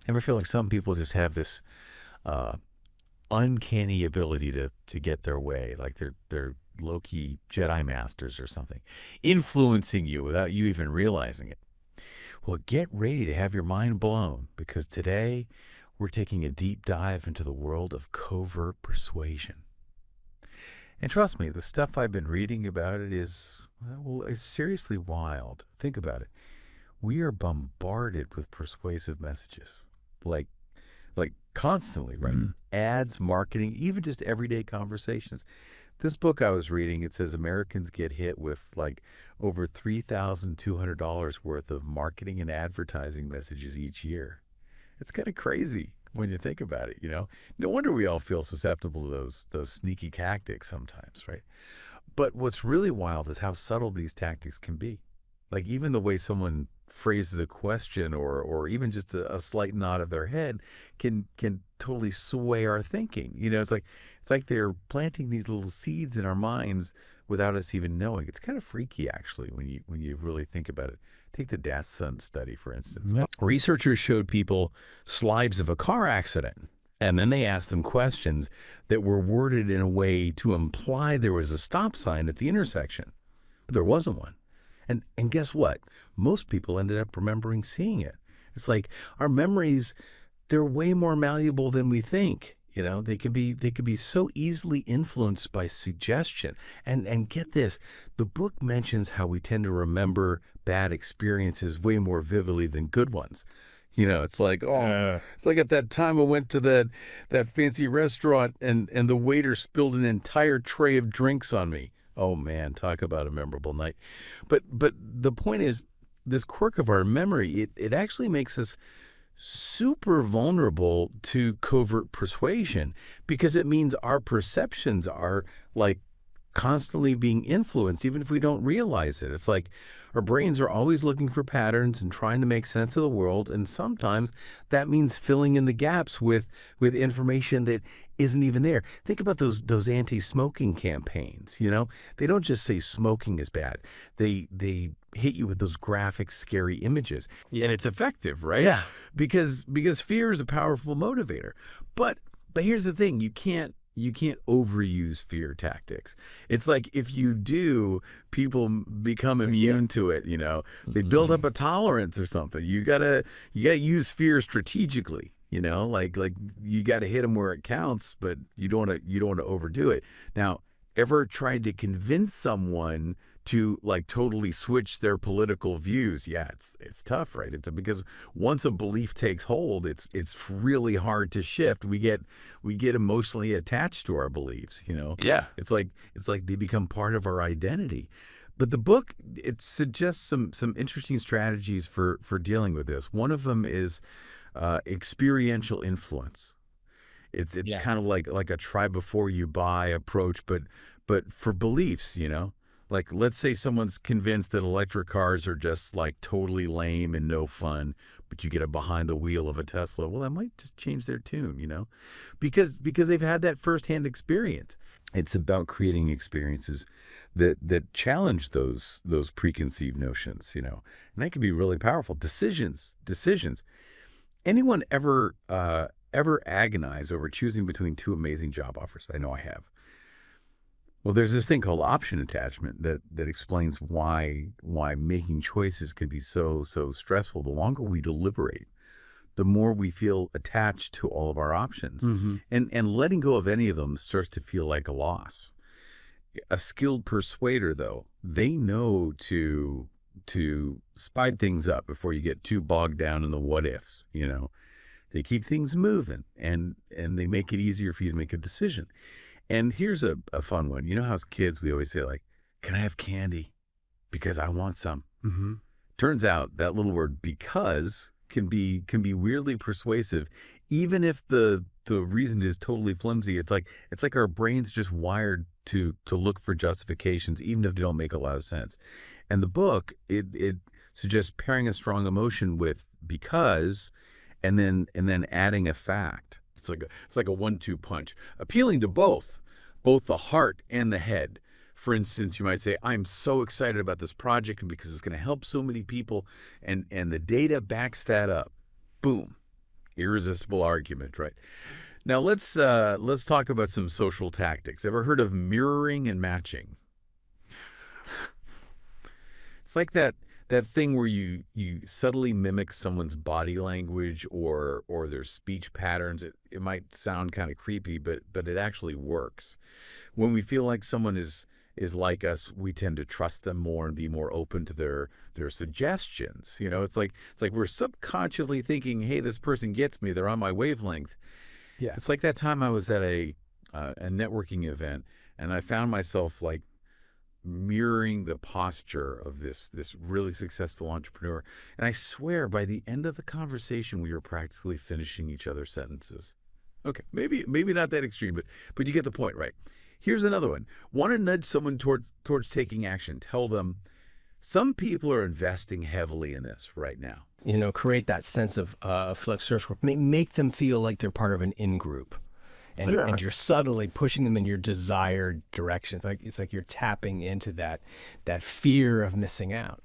Ever feel like some people just have this uh, uncanny ability to get their way, like they're low-key Jedi masters or something, influencing you without you even realizing it? Well, get ready to have your mind blown because today we're taking a deep dive into the world of covert persuasion. And trust me, the stuff I've been reading about it is, well, it's seriously wild. Think about it. We are bombarded with persuasive messages, like constantly, right? Ads, marketing, even just everyday conversations. This book I was reading, it says Americans get hit with like over $3,200 worth of marketing and advertising messages each year. It's kind of crazy when you think about it, you know? No wonder we all feel susceptible to those sneaky tactics sometimes, right? But what's really wild is how subtle these tactics can be. Like even the way someone phrases a question or even just a slight nod of their head can totally sway our thinking. You know, it's like they're planting these little seeds in our minds without us even knowing. It's kind of freaky actually when you really think about it. Take the Datsun study, for instance. Researchers showed people slides of a car accident, and then they asked them questions that were worded in a way to imply there was a stop sign at the intersection, but there wasn't one. And guess what? Most people ended up remembering seeing it. It's like our memories, they're way more malleable than we think. You know, they can be so easily influenced by suggestion. And get this, the book mentions how we tend to remember bad experiences way more vividly than good ones. You know, it's like, it's like at that time I went to that fancy restaurant and the waiter spilled an entire tray of drinks on me. Oh man, talk about a memorable night. But the point is, this quirk of our memory, it actually makes us super vulnerable to covert persuasion because it means our perceptions are like constantly being influenced, even if we don't realize it. It's like our brains are always looking for patterns and trying to make sense of the world, and sometimes that means filling in the gaps with information that isn't even there. Think about those anti-smoking campaigns. You know, they don't just say smoking is bad. They hit you with those graphic, scary images, and it's effective, right? Yeah. Because fear is a powerful motivator. But here's the thing: you can't overuse fear tactics. It's like if you do, people become immune to it. You know, they build up a tolerance or something. You gotta use fear strategically. You know, like you got to hit them where it counts, but you don't want to overdo it. Now, ever tried to convince someone to like totally switch their political views? Yeah, it's tough, right? Because once a belief takes hold, it's really hard to shift. We get emotionally attached to our beliefs, you know? Yeah. It's like they become part of our identity. But the book, it suggests some interesting strategies for dealing with this. One of them is experiential influence. It's kind of like a try before you buy approach, but for beliefs, you know? Like, let's say someone's convinced that electric cars are just like totally lame and no fun, but you get a behind the wheel of a Tesla. Well, that might just change their tune, you know, because they've had that firsthand experience. It's about creating experiences that challenge those preconceived notions, you know, and that can be really powerful. Decisions. Anyone ever agonize over choosing between two amazing job offers? I know I have. Well, there's this thing called option attachment that explains why making choices can be so stressful. The longer we deliberate, the more we feel attached to all of our options. And letting go of any of them starts to feel like a loss. A skilled persuader, though, they know to speed things up before you get too bogged down in the what ifs, you know. They keep things moving and they make it easier for you to make a decision. And here's a fun one. You know how as kids we always say, like, can I have candy? Because I want some. Turns out that little word because can be weirdly persuasive, even if the reason is totally flimsy. It's like our brain's just wired to look for justifications, even if they don't make a lot of sense. And the book, it suggests pairing a strong emotion with because and then adding a fact. It's like a 1-2 punch, appealing to both the heart and the head. For instance, you might say, I'm so excited about this project because it's going to help so many people, and the data backs that up. Boom. irresistible argument, right? Now let's talk about some social tactics. Ever heard of mirroring and matching? It's like that thing where you subtly mimic someone's body language or their speech patterns. It might sound kind of creepy, but it actually works. When we feel like someone is like us, we tend to trust them more and be more open to their suggestions. It's like we're subconsciously thinking, hey, this person gets me. They're on my wavelength. Yeah. It's like that time I was at a networking event, and I found myself like mirroring the posture of this really successful entrepreneur. And I swear, by the end of the conversation, we were practically finishing each other's sentences. Okay, maybe not that extreme, but you get the point, right? Here's another one. Want to nudge someone towards taking action. Tell them, some people are investing heavily in this right now. Create that sense of flex make them feel like they're part of an in-group. And you're subtly pushing them in your desired direction. It's like you're tapping into that fear of missing out,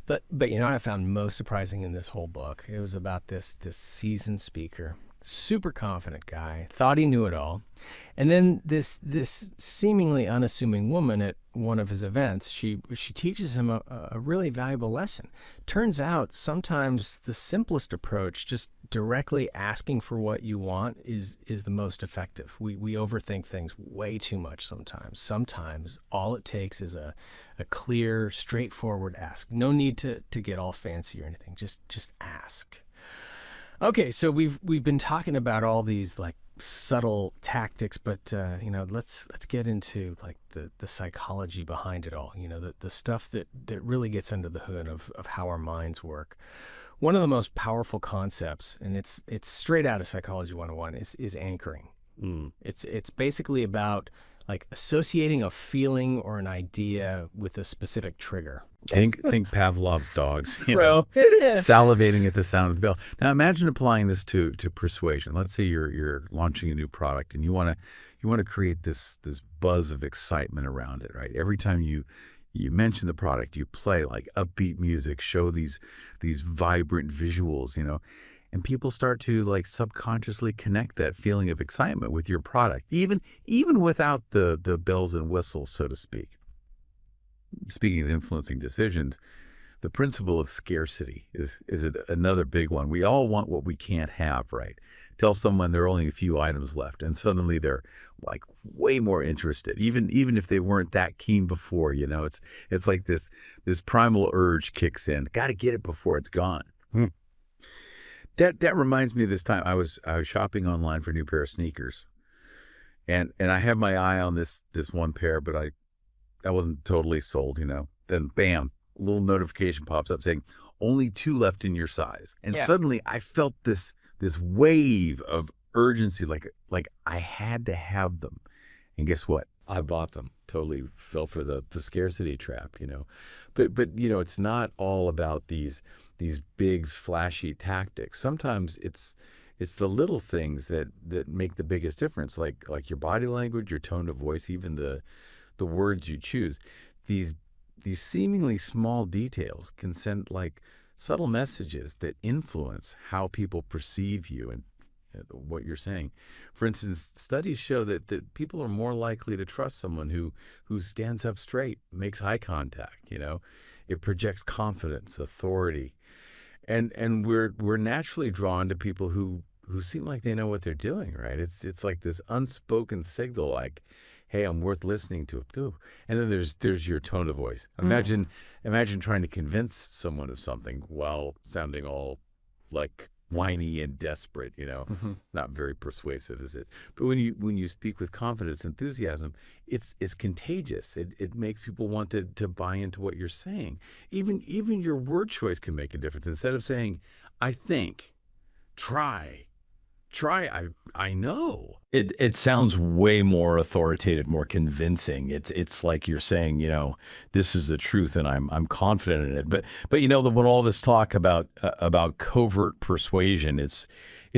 But what I found most surprising in this whole book, it was about this seasoned speaker, super confident guy, thought he knew it all. And then this seemingly unassuming woman at one of his events, she teaches him a really valuable lesson. Turns out sometimes the simplest approach, just directly asking for what you want, is the most effective. We overthink things way too much sometimes. Sometimes all it takes is a clear, straightforward ask. No need to get all fancy or anything. Just ask. Okay, so we've been talking about all these like subtle tactics, but let's get into like the psychology behind it all. The stuff that really gets under the hood of how our minds work. One of the most powerful concepts, and it's straight out of Psychology 101, is anchoring. It's basically about like associating a feeling or an idea with a specific trigger. Think Pavlov's dogs, Bro. Salivating at the sound of the bell. Now imagine applying this to persuasion. Let's say you're launching a new product and you want to create this buzz of excitement around it, right? Every time you mention the product, you play like upbeat music, show these vibrant visuals, and people start to like subconsciously connect that feeling of excitement with your product, even without the bells and whistles, so to speak. Speaking of influencing decisions, the principle of scarcity is another big one. We all want what we can't have, right? Tell someone there are only a few items left, and suddenly they're like way more interested, even if they weren't that keen before. It's like this primal urge kicks in. Got to get it before it's gone. That reminds me of this time I was shopping online for a new pair of sneakers, and I had my eye on this one pair, but I wasn't totally sold. Then bam, a little notification pops up saying only 2 left in your size, and suddenly I felt this wave of urgency, like I had to have them. And guess what? I bought them. Totally fell for the scarcity trap, But it's not all about these big flashy tactics. Sometimes it's the little things that make the biggest difference, like your body language, your tone of voice, even the words you choose. These seemingly small details can send like subtle messages that influence how people perceive you and what you're saying. For instance, studies show that people are more likely to trust someone who stands up straight, makes eye contact. It projects confidence, authority, and we're naturally drawn to people who seem like they know what they're doing. Right? It's like this unspoken signal, like, hey, I'm worth listening to too. And then there's your tone of voice. Imagine trying to convince someone of something while sounding all like whiny and desperate, Not very persuasive, is it? But when you speak with confidence, enthusiasm, it's contagious. It makes people want to buy into what you're saying. Even your word choice can make a difference. Instead of saying, I think, try, I know. It sounds way more authoritative, more convincing. It's like you're saying, this is the truth, and I'm confident in it. But when all this talk about covert persuasion, it's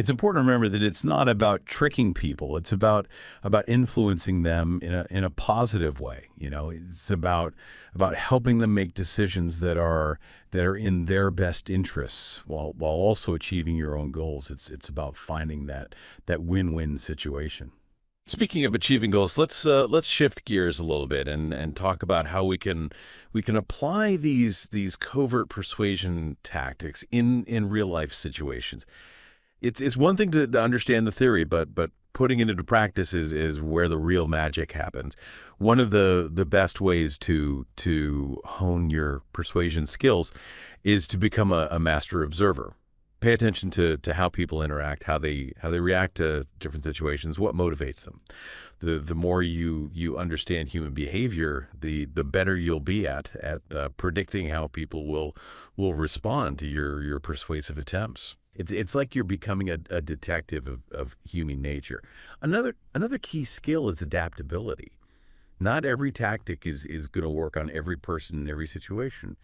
important to remember that it's not about tricking people. It's about influencing them in a positive way. It's about helping them make decisions that are in their best interests while also achieving your own goals. It's about finding that win-win situation. Speaking of achieving goals, let's shift gears a little bit and talk about how we can apply these covert persuasion tactics in real life situations. It's one thing to understand the theory, but putting it into practice is where the real magic happens. One of the best ways to hone your persuasion skills is to become a master observer. Pay attention to how people interact, how they react to different situations, what motivates them. The more you understand human behavior, the better you'll be at predicting how people will respond to your persuasive attempts. It's like you're becoming a detective of human nature. Another key skill is adaptability. Not every tactic is going to work on every person in every situation.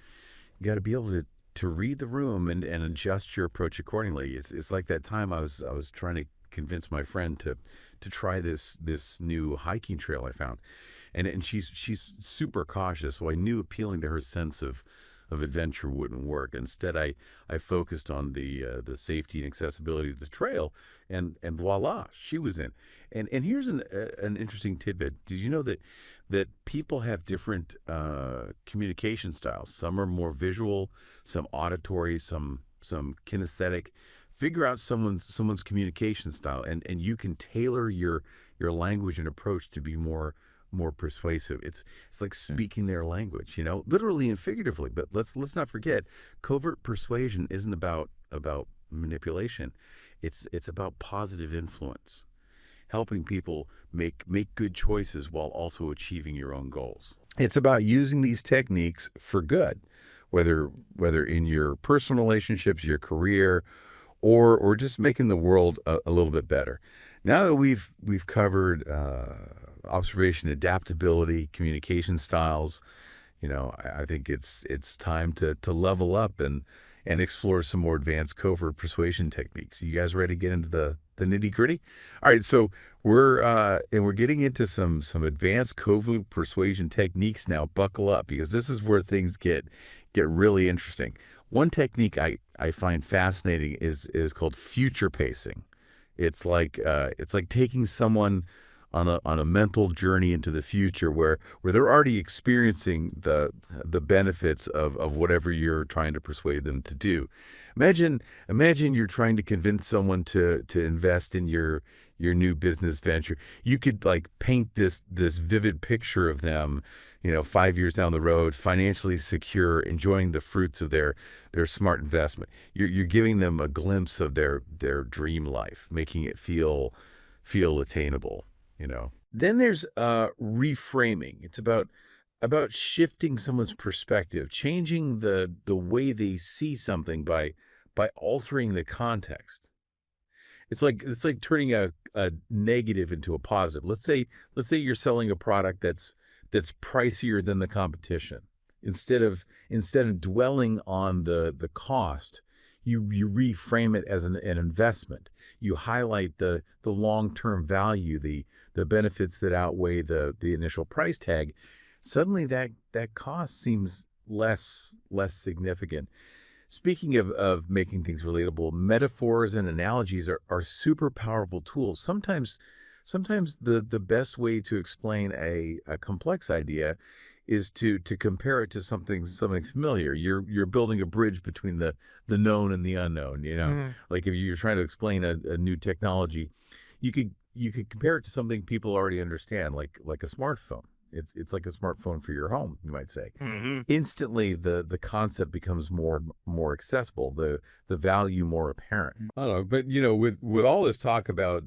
You got to be able to read the room and adjust your approach accordingly. It's like that time I was trying to convince my friend to try this new hiking trail I found, and she's super cautious. So I knew appealing to her sense of adventure wouldn't work. Instead, I focused on the safety and accessibility of the trail, and voila, she was in. And here's an interesting tidbit. Did you know that people have different communication styles? Some are more visual, some auditory, some kinesthetic. Figure out someone's communication style, and you can tailor your language and approach to be more persuasive. It's like speaking their language, literally and figuratively. But let's not forget, covert persuasion isn't about manipulation. It's about positive influence, helping people make good choices while also achieving your own goals. It's about using these techniques for good, whether in your personal relationships, your career, or just making the world a little bit better. Now that we've covered observation, adaptability, communication styles, I think it's time to level up and explore some more advanced covert persuasion techniques. You guys ready to get into the nitty gritty? All right, so we're getting into some advanced covert persuasion techniques now. Buckle up, because this is where things get really interesting. One technique I find fascinating is called future pacing. It's like taking someone on a mental journey into the future where they're already experiencing the benefits of whatever you're trying to persuade them to do. Imagine you're trying to convince someone to invest in your new business venture. You could paint this vivid picture of them, 5 years down the road, financially secure, enjoying the fruits of their smart investment. You're giving them a glimpse of their dream life, making it feel attainable. Then there's reframing. It's about shifting someone's perspective, changing the way they see something by altering the context. It's like turning a negative into a positive. Let's say you're selling a product that's pricier than the competition. Instead of dwelling on the cost, you reframe it as an investment. You highlight the long-term value, the benefits that outweigh the initial price tag. Suddenly that cost seems less significant. Speaking of making things relatable, metaphors and analogies are super powerful tools. Sometimes the best way to explain a complex idea is to compare it to something familiar. You're building a bridge between the known and the unknown. Like if you're trying to explain a new technology, you could compare it to something people already understand, like a smartphone. It's like a smartphone for your home, you might say. Instantly, the concept becomes more accessible, the value more apparent. I don't know, but with all this talk about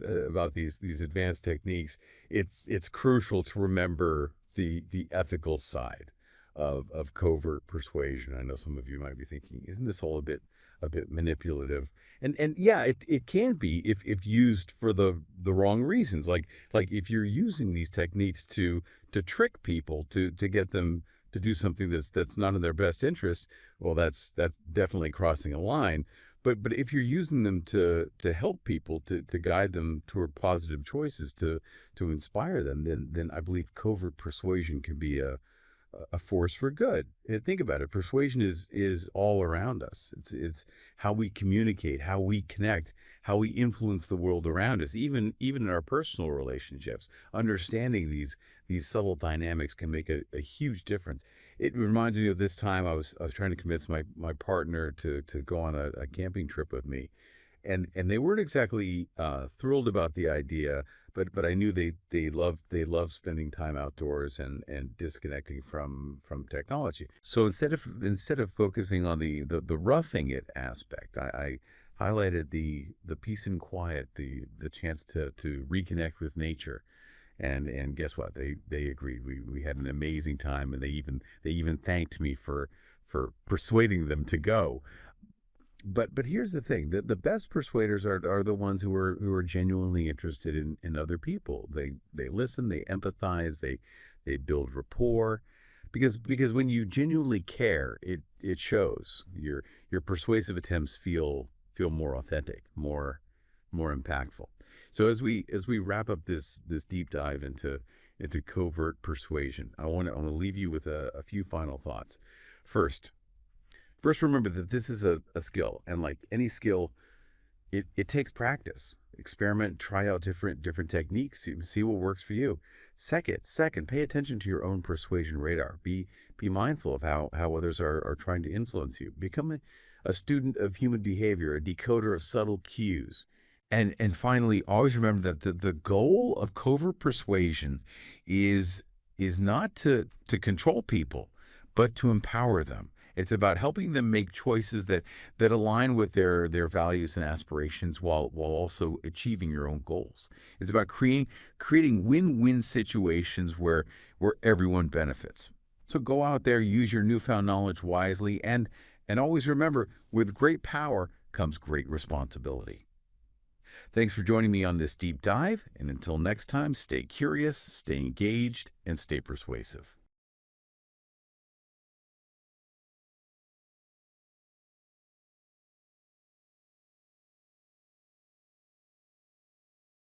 these advanced techniques, it's crucial to remember the ethical side of covert persuasion. I know some of you might be thinking, isn't this all a bit a bit manipulative. And yeah, it can be if used for the wrong reasons. Like if you're using these techniques to trick people to get them to do something that's not in their best interest, well, that's definitely crossing a line. But if you're using them to help people, to guide them toward positive choices, to inspire them, then I believe covert persuasion can be a force for good. And think about it. Persuasion is all around us. It's how we communicate, how we connect, how we influence the world around us, even in our personal relationships. Understanding these subtle dynamics can make a huge difference. It reminds me of this time I was trying to convince my partner to go on a camping trip with me. And they weren't exactly thrilled about the idea, but I knew they loved spending time outdoors and disconnecting from technology. So instead of focusing on the roughing it aspect, I highlighted the peace and quiet, the chance to reconnect with nature. And guess what? They agreed. We had an amazing time, and they even thanked me for persuading them to go. But here's the thing: the best persuaders are the ones who are genuinely interested in other people. They listen, they empathize, they build rapport, because when you genuinely care, it shows. Your persuasive attempts feel more authentic, more impactful. So as we wrap up this deep dive into covert persuasion, I want to leave you with a few final thoughts. First, remember that this is a skill, and like any skill, it takes practice. Experiment, try out different techniques, see what works for you. Second, pay attention to your own persuasion radar. Be mindful of how others are trying to influence you. Become a student of human behavior, a decoder of subtle cues. And finally, always remember that the goal of covert persuasion is not to control people, but to empower them. It's about helping them make choices that align with their values and aspirations while also achieving your own goals. It's about creating win-win situations where everyone benefits. So go out there, use your newfound knowledge wisely, and always remember, with great power comes great responsibility. Thanks for joining me on this deep dive, and until next time, stay curious, stay engaged, and stay persuasive.